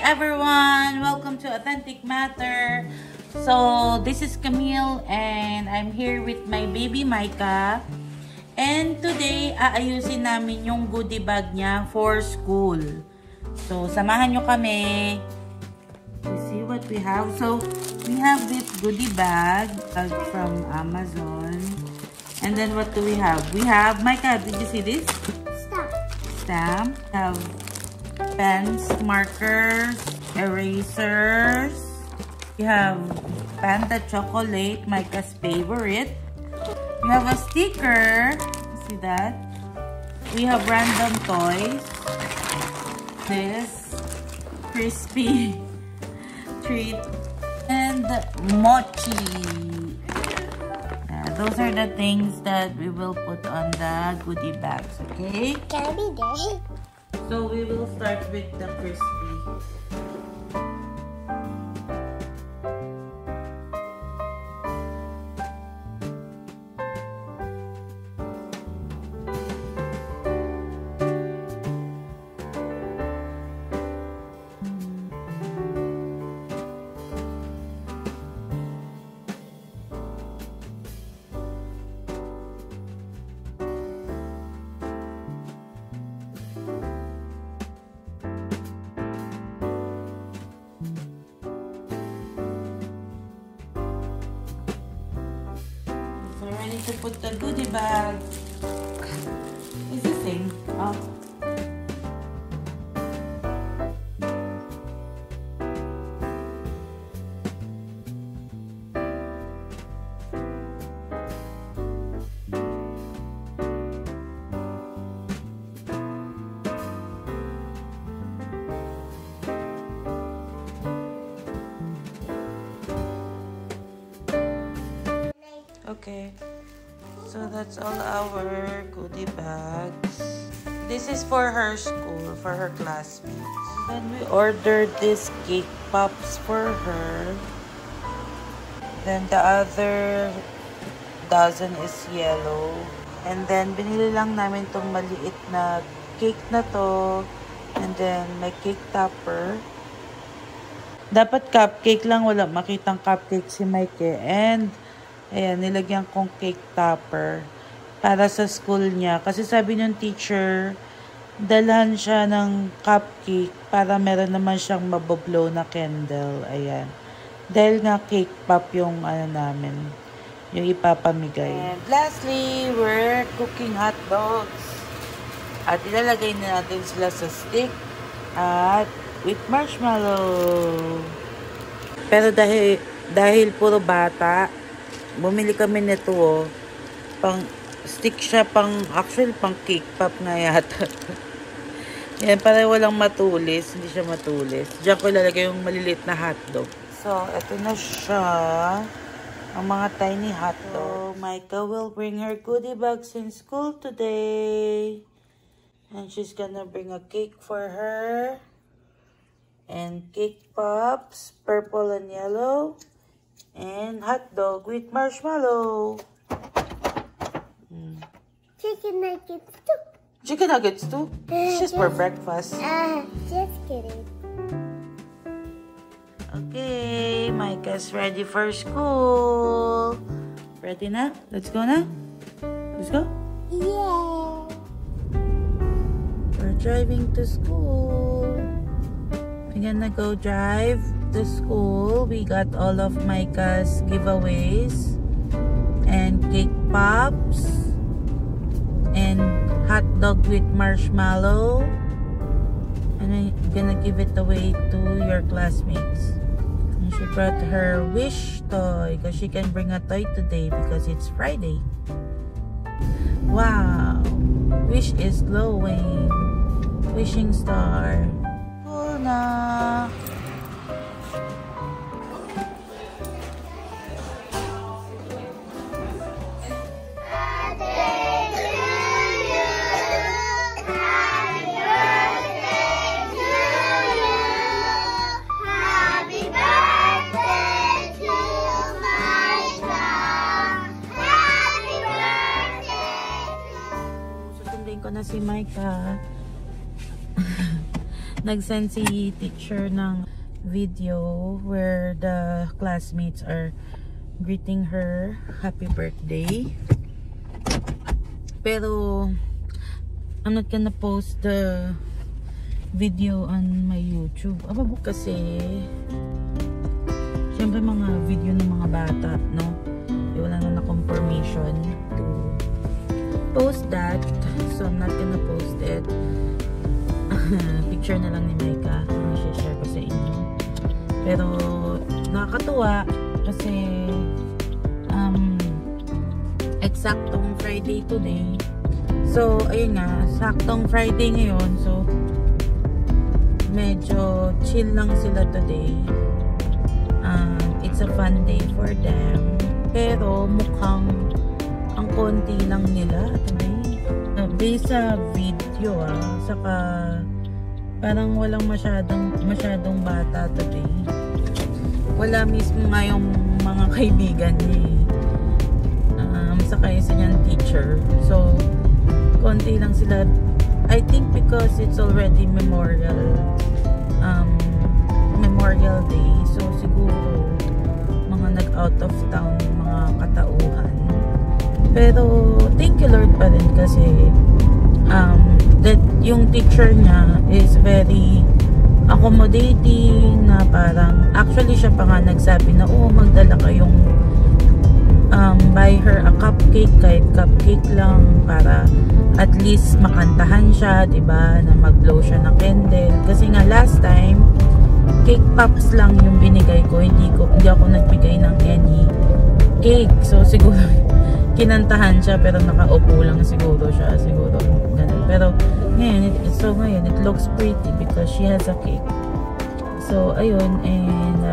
everyone! Welcome to Authentic Matter. So, this is Camille and I'm here with my baby Micah. And today, aayusin namin yung goodie bag niya for school. So, samahan nyo kami. You see what we have? So, we have this goodie bag from Amazon. And then what do we have? We have, Micah, did you see this? Stamp. We have pens, markers, erasers. We have Panda chocolate, Micah's favorite. We have a sticker. See that? We have random toys. This crispy treat and mochi. Those are the things that we will put on the goodie bags, okay? Can I be there? So we will start with the crispy. Ready to put the goodie bag. It's the same. Oh. Okay, so that's all our goodie bags. This is for her school, for her classmates. Then we ordered this cake pops for her. Then the other dozen is yellow. And then binili lang namin tong maliit na cake na to. And then may cake topper. Dapat cupcake lang, wala makitang cupcake si Mike. And ayan, nilagyan kong cake topper para sa school niya. Kasi sabi ng teacher, dalhan siya ng cupcake para meron naman siyang maboblow na candle. Ayan. Dahil nga cake pop yung ano namin, yung ipapamigay. And lastly, we're cooking hot dogs. At ilalagay na natin sila sa stick at with marshmallow. Pero dahil puro bata, bumili kami nito, oh. Pang stick siya, actually pang cake pop na yata. Yan, para walang matulis, hindi siya matulis. Diyan ko ilalagay yung maliliit na hotdog. So, ito na siya, ang mga tiny hotdog. So, Micah will bring her goodie bags in school today. And she's gonna bring a cake for her. And cake pops, purple and yellow. And hot dog with marshmallow. Chicken nuggets too. Chicken nuggets too? It's just for breakfast. Just kidding. Okay, Micah's ready for school. Ready na? Let's go na? Let's go? Yeah. We're driving to school. We're gonna go drive to school. We got all of Micah's giveaways and cake pops and hot dog with marshmallow, and I'm gonna give it away to your classmates. And she brought her wish toy because she can bring a toy today because it's Friday. Wow, wish is glowing. Wishing star. Cool na. Ko na si Micah. Nag-send si teacher ng video where the classmates are greeting her happy birthday. Pero I'm not gonna post the video on my YouTube. Kasi syempre mga video ng mga bata, no? Wala na confirmation to post that. So I'm not gonna post it. Picture na lang ni Micah. I-share ko sa inyo. Pero nakakatuwa kasi eksaktong Friday today. So ayun nga, saktong Friday ngayon. So medyo chill lang sila today. It's a fun day for them. Pero mukhang ang konti lang nila today. Based sa video saka parang walang masyadong bata today. Wala mismo nga yung mga kaibigan niya saka isa niyang teacher. So konti lang sila. I think because it's already Memorial Day. So siguro mga nag-out of town yung mga katauhan. Pero thank you Lord pa rin kasi that yung teacher niya is very accommodating na parang actually siya pa nga nagsabi na magdala kayong buy her a cupcake, kahit cupcake lang para at least makantahan siya, diba, na mag-blow siya ng candle. Kasi nga last time cake pops lang yung binigay ko, hindi ako nagbigay ng any cake. So siguro kinantahan siya pero nakaupo lang siguro siya, siguro ganun. Pero ngayon it looks pretty because she has a cake. So ayun, and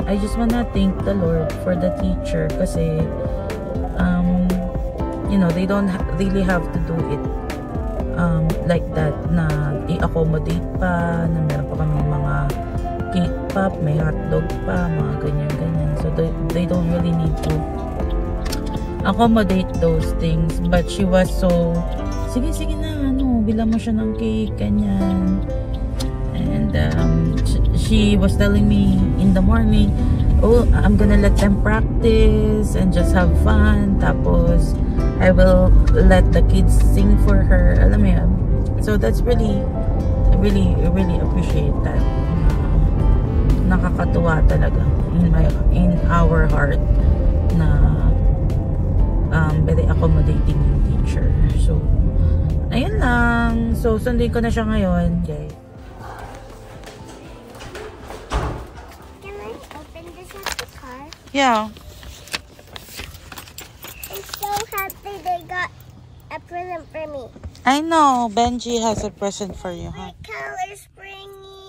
I just wanna thank the Lord for the teacher kasi you know, they don't really have to do it like that, na i-accommodate pa, na meron pa kami mga cake pop, may hotdog pa, mga ganyan. So they don't really need to accommodate those things. But she was so, sige na, bilang mo siya ng cake, ganyan. And she was telling me in the morning, I'm gonna let them practice and just have fun. Tapos I will let the kids sing for her. Alam mo yan. So that's really appreciate that. Nakakatuwa talaga in our heart na very accommodating yung teacher. So ayun lang. So sunduin ko na siya ngayon. Okay. Can I open this at the car? Yeah. I'm so happy they got a present for me. I know. Benji has a present for you, huh? My color springy.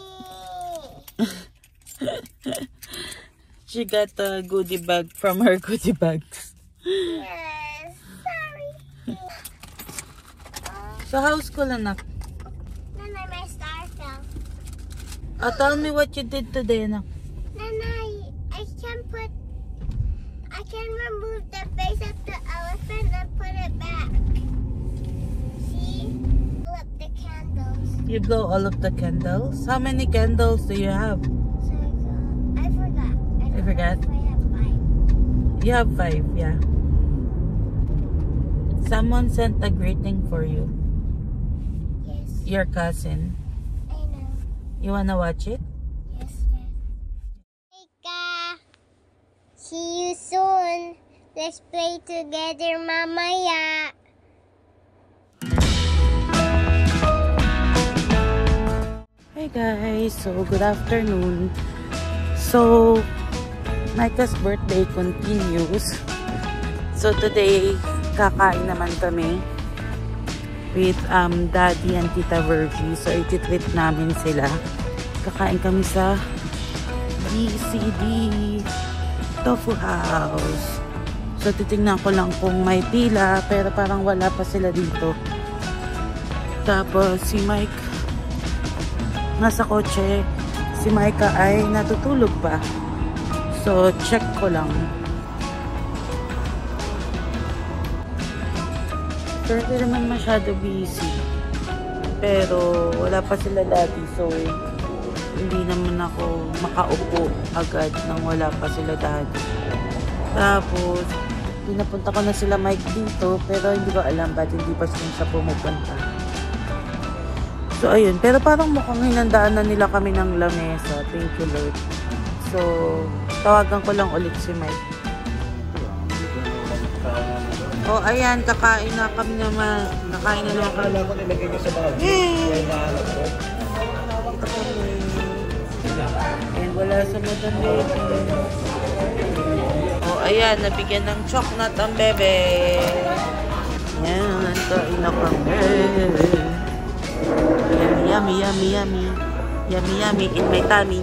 She got a goodie bag from her goodie bags. Yes, sorry. So how's school, anak? Nana, my star fell. Tell me what you did today, anak. Nana, I can remove the face of the elephant and put it back. See? Blow up the candles. You blow all of the candles? How many candles do you have? So I forgot. You forgot? I have 5. You have 5, yeah. Someone sent a greeting for you. Yes, Your cousin. I know. You wanna watch it? Yes. Mika, see you soon. Let's play together, mamaya. Hey guys, so good afternoon. So Micah's birthday continues. So today kakain naman kami with Daddy and Tita Virgie. So iti-treat namin sila. Kakain kami sa DCD Tofu House. So titingnan ko lang kung may pila, pero parang wala pa sila dito. Tapos si Mike nasa kotse, si Micah ay natutulog pa. So check ko lang. Pero hindi naman masyado busy. Pero wala pa sila daddy, so hindi naman ako makaupo agad nang wala pa sila daddy. Tapos, pinapunta ko na sila Mike dito, pero hindi ko alam ba't hindi pa siya pumupunta. So, ayun. Pero parang mukhang hinandaan na nila kami ng lamesa. Thank you, Lord. So, tawagan ko lang ulit si Mike. Oh, ayan. Kakain na kami naman. Nakain na lang kami. Yay! And wala sa Madam Baby. Oh, ayan. Nabigyan ng chocolate ang bebe. Ayan. Kain na kami. Yummy, yummy, yummy. Yummy, yummy in my tummy.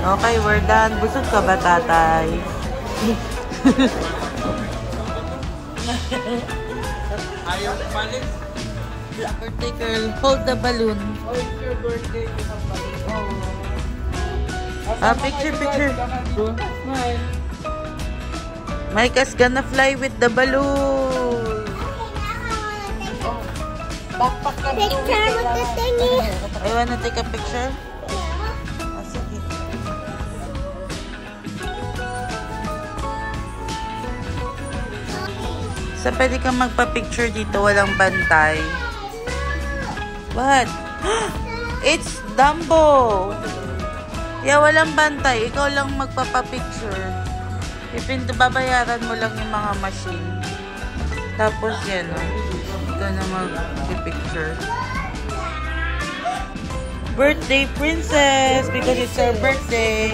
Okay, we're done. Busog ka ba, tatay? Ayaw balik. Birthday girl, hold the balloon. Oh, it's your birthday. Picture, picture. Smile. Micah's gonna fly with the balloon. Picture with the thingy. I wanna take a picture. Ah, sige. So, pwede kang magpa-picture dito, walang bantay. What? It's Dumbo! Yeah, walang bantay. Ikaw lang magpapa-picture. Babayaran mo lang yung mga machine. Tapos yan, oh. Ikaw na mag-picture. Birthday princess! Because it's her birthday.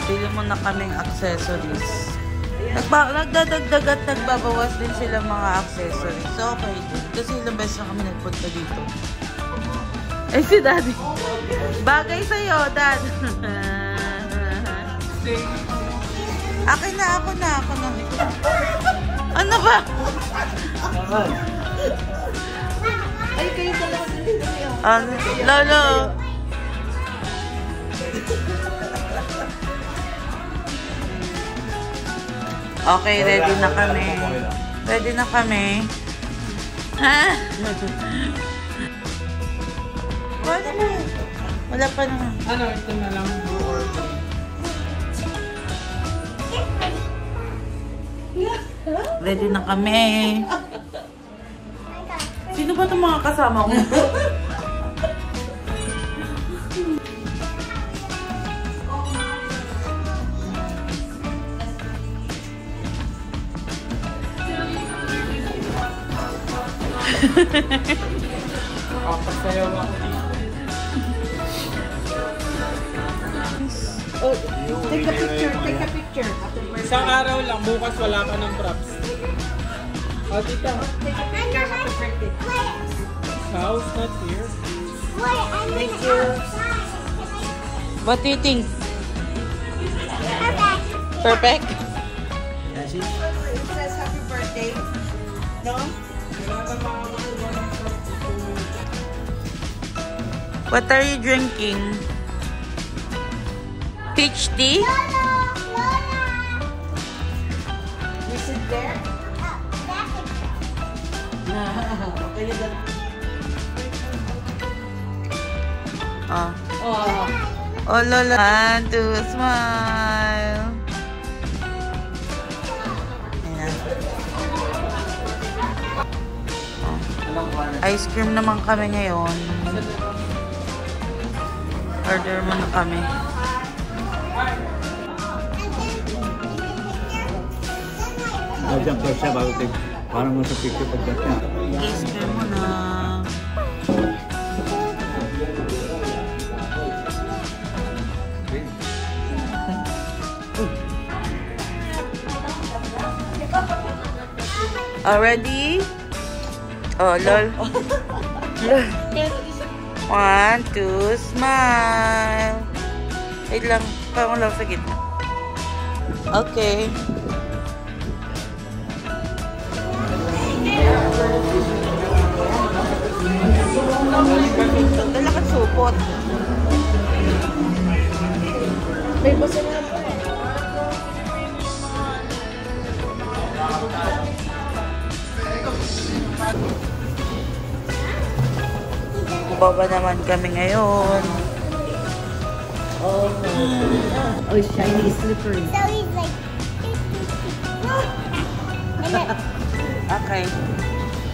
Pili mo na kaming accessories. Nagdadagdag at nagbabawas din sila mga accessories. So, okay din. Kasi ilang beses na kami nagpunta dito. Eh, si Daddy. Bagay sa'yo, Dad. Akin na, ako na. Ano ba? Ay, kayo talaga din niyo. Lolo. Okay, ready na kami. Ready na kami. Ha? Wala na. Wala pa naman. Ano, ito na lang. Blue or green. Ready na kami. Sino ba itong mga kasama ko? Papasayaw ako dito. Oh, take a picture, take a picture. Isang araw lang, bukas wala ka ng props. Oh, tita. Take a picture, happy birthday. House not here. Wait, I'm Thank you. What do you think? Perfect. Perfect? It says happy birthday. No? What are you drinking? Peach tea? Lola, Lola. We sit there. Okay, you done. Oh. Oh. Oh, Lola. 1, 2, smile. Ayan. Oh. Ice cream naman kami ngayon. Order mo na kami. Jump daw siya bago tayo. Parang mo sa picture pag-jump niya. Ice cream mo na. Ready? Oh, lol. Lol. 1, 2, smile. Wait lang. Parang lang sa gitna. Okay. Dala ka supot. May basa na po. Magboba naman kami ngayon. Oh, oh, shiny, slippery. So he's like, and then, Okay.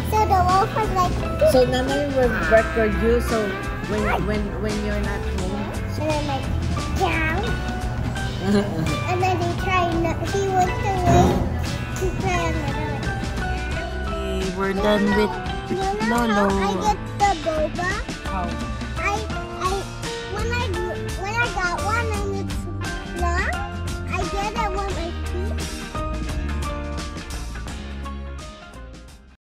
so the wolf was like, So Nanay will record you. So when you're not home. and then like, down. And then he went away to try another one. We're done with You know Lolo. how I get the boba? How?